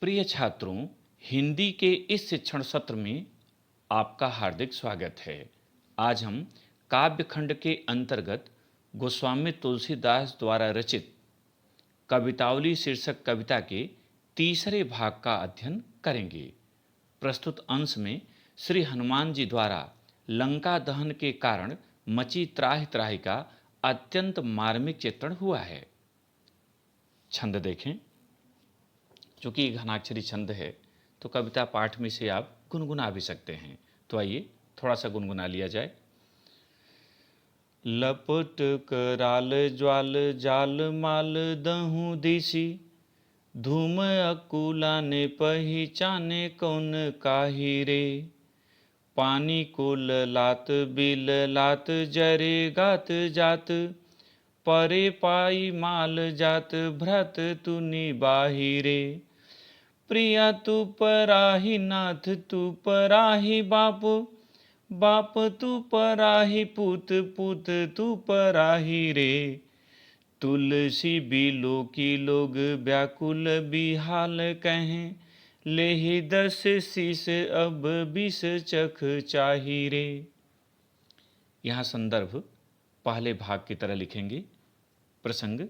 प्रिय छात्रों, हिंदी के इस शिक्षण सत्र में आपका हार्दिक स्वागत है। आज हम काव्य खंड के अंतर्गत गोस्वामी तुलसीदास द्वारा रचित कवितावली शीर्षक कविता के तीसरे भाग का अध्ययन करेंगे। प्रस्तुत अंश में श्री हनुमान जी द्वारा लंका दहन के कारण मची त्राहि त्राहि का अत्यंत मार्मिक चित्रण हुआ है। छंद देखें। चूँकि घनाक्षरी छंद है तो कविता पाठ में से आप गुनगुना भी सकते हैं। तो आइए थोड़ा सा गुनगुना लिया जाए। लपट कराल ज्वाल जाल माल दहु दिसी, धूम अकुला ने पहिचाने कौन काही रे। पानी को ललात बिल लात जरे गात जात, परे पाई माल जात भ्रत तुनि बाहिरे। प्रिया तू पराही नाथ तू पराही बाप, बाप तू पराही पूत पूत तू पराही रे। तुलसी बिलो की लोग व्याकुल बिहाल कहें, लेहि 10 शीस अब 20 चख चाही रे। यहाँ संदर्भ पहले भाग की तरह लिखेंगे। प्रसंग: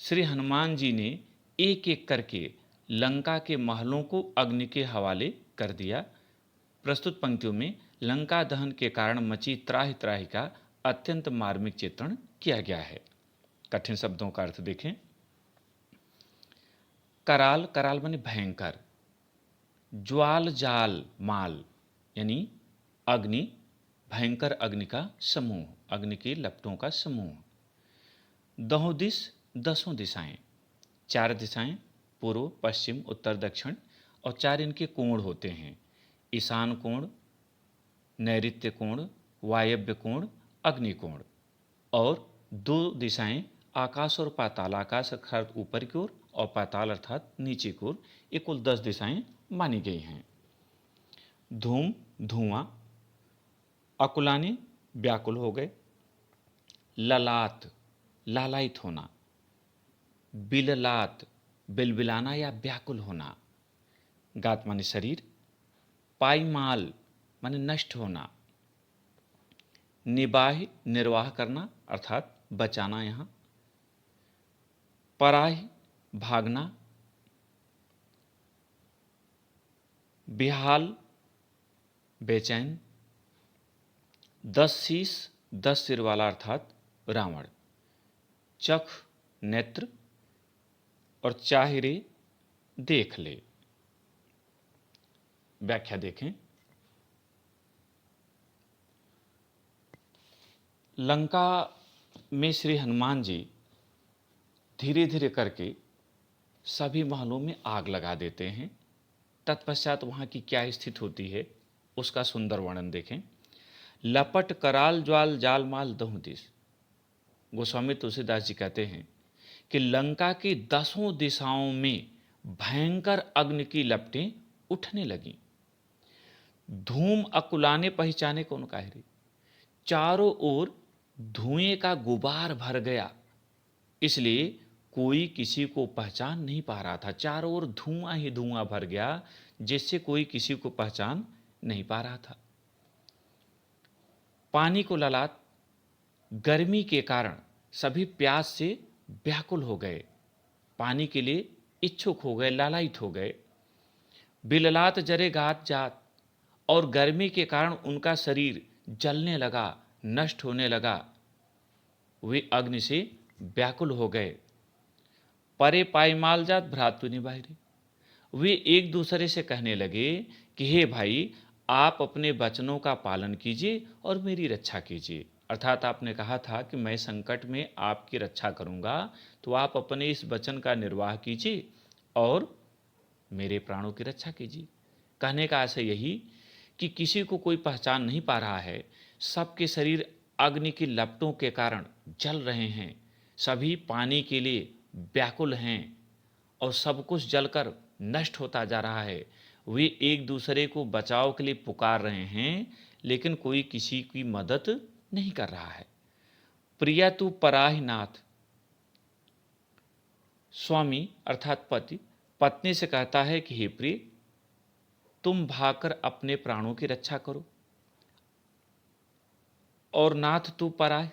श्री हनुमान जी ने एक एक करके लंका के महलों को अग्नि के हवाले कर दिया। प्रस्तुत पंक्तियों में लंका दहन के कारण मची त्राहि त्राहि का अत्यंत मार्मिक चित्रण किया गया है। कठिन शब्दों का अर्थ देखें। कराल, कराल माने भयंकर। ज्वाल जाल माल यानी अग्नि, भयंकर अग्नि का समूह, अग्नि की लपटों का समूह। दहों दिश, 10 दिशाएं, 4 दिशाएं पूर्व पश्चिम उत्तर दक्षिण, और 4 इनके कोण होते हैं: ईशान कोण, नैऋत्य कोण, वायव्य कोण, अग्नि कोण। और 2 दिशाएं आकाश और पाताल, आकाश अर्थात ऊपर की ओर और पाताल अर्थात नीचे की ओर। ये कुल 10 दिशाएं मानी गई हैं। धूम धुआं, अकुलाने व्याकुल हो गए, ललात लालायित होना, बिललात बिलबिलाना या व्याकुल होना, गात माने शरीर, पाईमाल माने नष्ट होना, निबाह निर्वाह करना अर्थात बचाना, यहाँ पराह भागना, बिहाल बेचैन, 10 शीस 10 सिर वाला अर्थात रावण, चख नेत्र, और चाहिरे देख ले। व्याख्या देखें। लंका में श्री हनुमान जी धीरे धीरे करके सभी महलों में आग लगा देते हैं। तत्पश्चात वहाँ की क्या स्थिति होती है उसका सुंदर वर्णन देखें। लपट कराल ज्वाल जाल माल दहु दिस। गोस्वामी तुलसीदास जी कहते हैं कि लंका की 10 दिशाओं में भयंकर अग्नि की लपटें उठने लगीं। धूम अकुलाने पहचाने कौन काहिरे। चारों ओर धुएं का गुबार भर गया, इसलिए कोई किसी को पहचान नहीं पा रहा था। चारों ओर धुआं ही धुआं भर गया, जिससे कोई किसी को पहचान नहीं पा रहा था। पानी को ललाट, गर्मी के कारण सभी प्यास से व्याकुल हो गए, पानी के लिए इच्छुक हो गए, लालायित हो गए। बिललात जरे गात जात, और गर्मी के कारण उनका शरीर जलने लगा, नष्ट होने लगा, वे अग्नि से व्याकुल हो गए। परे पाईमाल जात भ्रातु निबाहिरे। वे एक दूसरे से कहने लगे कि हे भाई, आप अपने वचनों का पालन कीजिए और मेरी रक्षा कीजिए। अर्थात आपने कहा था कि मैं संकट में आपकी रक्षा करूंगा, तो आप अपने इस वचन का निर्वाह कीजिए और मेरे प्राणों की रक्षा कीजिए। कहने का आशय यही कि किसी को कोई पहचान नहीं पा रहा है, सबके शरीर अग्नि की लपटों के कारण जल रहे हैं, सभी पानी के लिए व्याकुल हैं और सब कुछ जलकर नष्ट होता जा रहा है। वे एक दूसरे को बचाव के लिए पुकार रहे हैं, लेकिन कोई किसी की मदद नहीं कर रहा है। प्रिया तू पराही नाथ, स्वामी अर्थात पति, पत्नी से कहता है कि हे प्रिय, तुम भागकर अपने प्राणों की रक्षा करो, और नाथ तू पराए।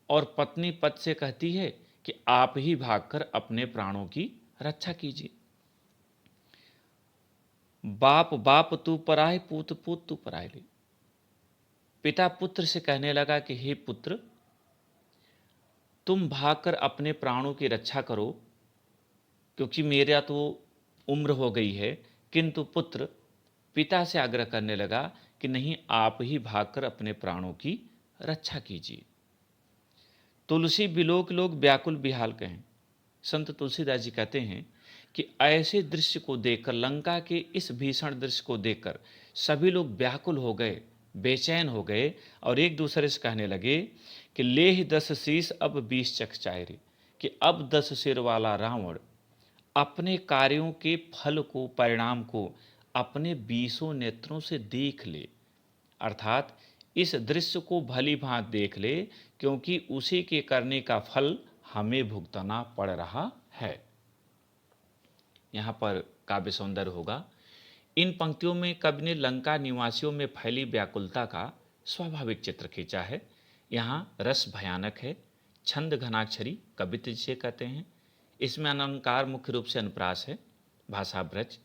और पत्नी पति से कहती है कि आप ही भागकर अपने प्राणों की रक्षा कीजिए। बाप बाप तू पराए, पूत पूत तू पराए ले। पिता पुत्र से कहने लगा कि हे पुत्र, तुम भागकर अपने प्राणों की रक्षा करो, क्योंकि मेरा तो उम्र हो गई है। किंतु पुत्र पिता से आग्रह करने लगा कि नहीं, आप ही भागकर अपने प्राणों की रक्षा कीजिए। तुलसी बिलोक लोग व्याकुल बिहाल कहें। संत तुलसीदास जी कहते हैं कि ऐसे दृश्य को देखकर, लंका के इस भीषण दृश्य को देखकर सभी लोग व्याकुल हो गए, बेचैन हो गए, और एक दूसरे से कहने लगे कि लेह 10 शीश अब 20 चख चायरे, कि अब 10 सिर वाला रावण अपने कार्यों के फल को, परिणाम को अपने 20 नेत्रों से देख ले। अर्थात इस दृश्य को भली भांत देख ले, क्योंकि उसी के करने का फल हमें भुगतना पड़ रहा है। यहाँ पर काव्य सौंदर्य होगा। इन पंक्तियों में कवि ने लंका निवासियों में फैली व्याकुलता का स्वाभाविक चित्र खींचा है। यहाँ रस भयानक है, छंद घनाक्षरी कवित्व जिसे कहते हैं। इसमें अलंकार मुख्य रूप से अनुप्रास है, भाषा ब्रज,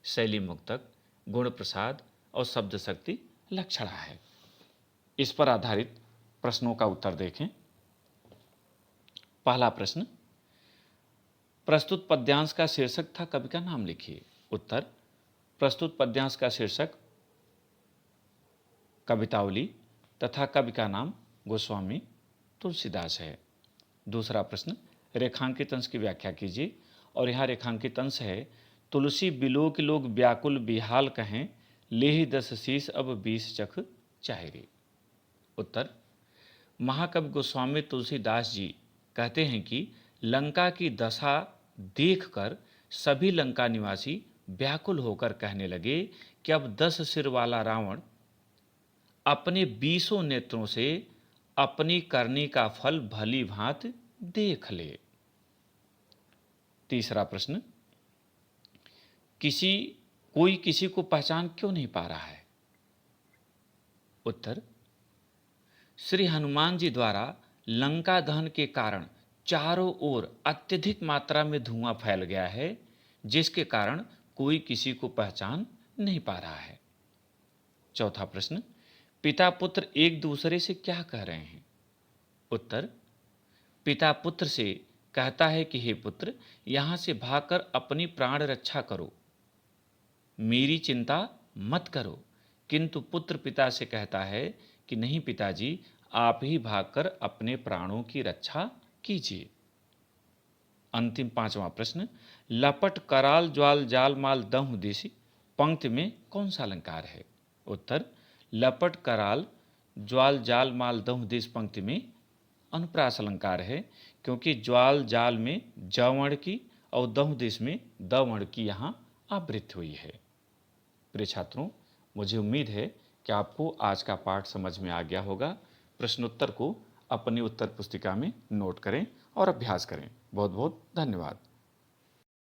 शैली मुक्तक, गुण प्रसाद और शब्द शक्ति लक्षणा है। इस पर आधारित प्रश्नों का उत्तर देखें। पहला प्रश्न, प्रस्तुत पद्यांश का शीर्षक था, कवि का नाम लिखिए। उत्तर, प्रस्तुत पद्यांश का शीर्षक कवितावली तथा कवि का नाम गोस्वामी तुलसीदास है। दूसरा प्रश्न, रेखांकित अंश की व्याख्या कीजिए। और यहाँ रेखांकित अंश है, तुलसी बिलो के लोग व्याकुल बिहाल कहें, लेहि 10 शीश अब 20 चख चायरे। उत्तर, महाकवि गोस्वामी तुलसीदास जी कहते हैं कि लंका की दशा देखकर सभी लंका निवासी व्याकुल होकर कहने लगे कि अब 10 सिर वाला रावण अपने 20 नेत्रों से अपनी करनी का फल भली भांत देख ले। तीसरा प्रश्न, कोई किसी को पहचान क्यों नहीं पा रहा है। उत्तर, श्री हनुमान जी द्वारा लंका दहन के कारण चारों ओर अत्यधिक मात्रा में धुआं फैल गया है, जिसके कारण कोई किसी को पहचान नहीं पा रहा है। चौथा प्रश्न, पिता पुत्र एक दूसरे से क्या कह रहे हैं। उत्तर, पिता पुत्र से कहता है कि हे पुत्र, यहां से भागकर अपनी प्राण रक्षा करो, मेरी चिंता मत करो। किंतु पुत्र पिता से कहता है कि नहीं पिताजी, आप ही भागकर अपने प्राणों की रक्षा कीजिए। अंतिम पांचवा प्रश्न, लपट कराल ज्वाल जाल माल दहु दिशि पंक्ति में कौन सा अलंकार है। उत्तर, लपट कराल ज्वाल जाल माल दहु दिश पंक्ति में अनुप्रास अलंकार है, क्योंकि ज्वाल जाल में जवर्ण की और दहु दिश में दवर्ण की यहाँ आवृत्ति हुई है। प्रिय छात्रों, मुझे उम्मीद है कि आपको आज का पाठ समझ में आ गया होगा। प्रश्नोत्तर को अपनी उत्तर पुस्तिका में नोट करें और अभ्यास करें। बहुत बहुत धन्यवाद।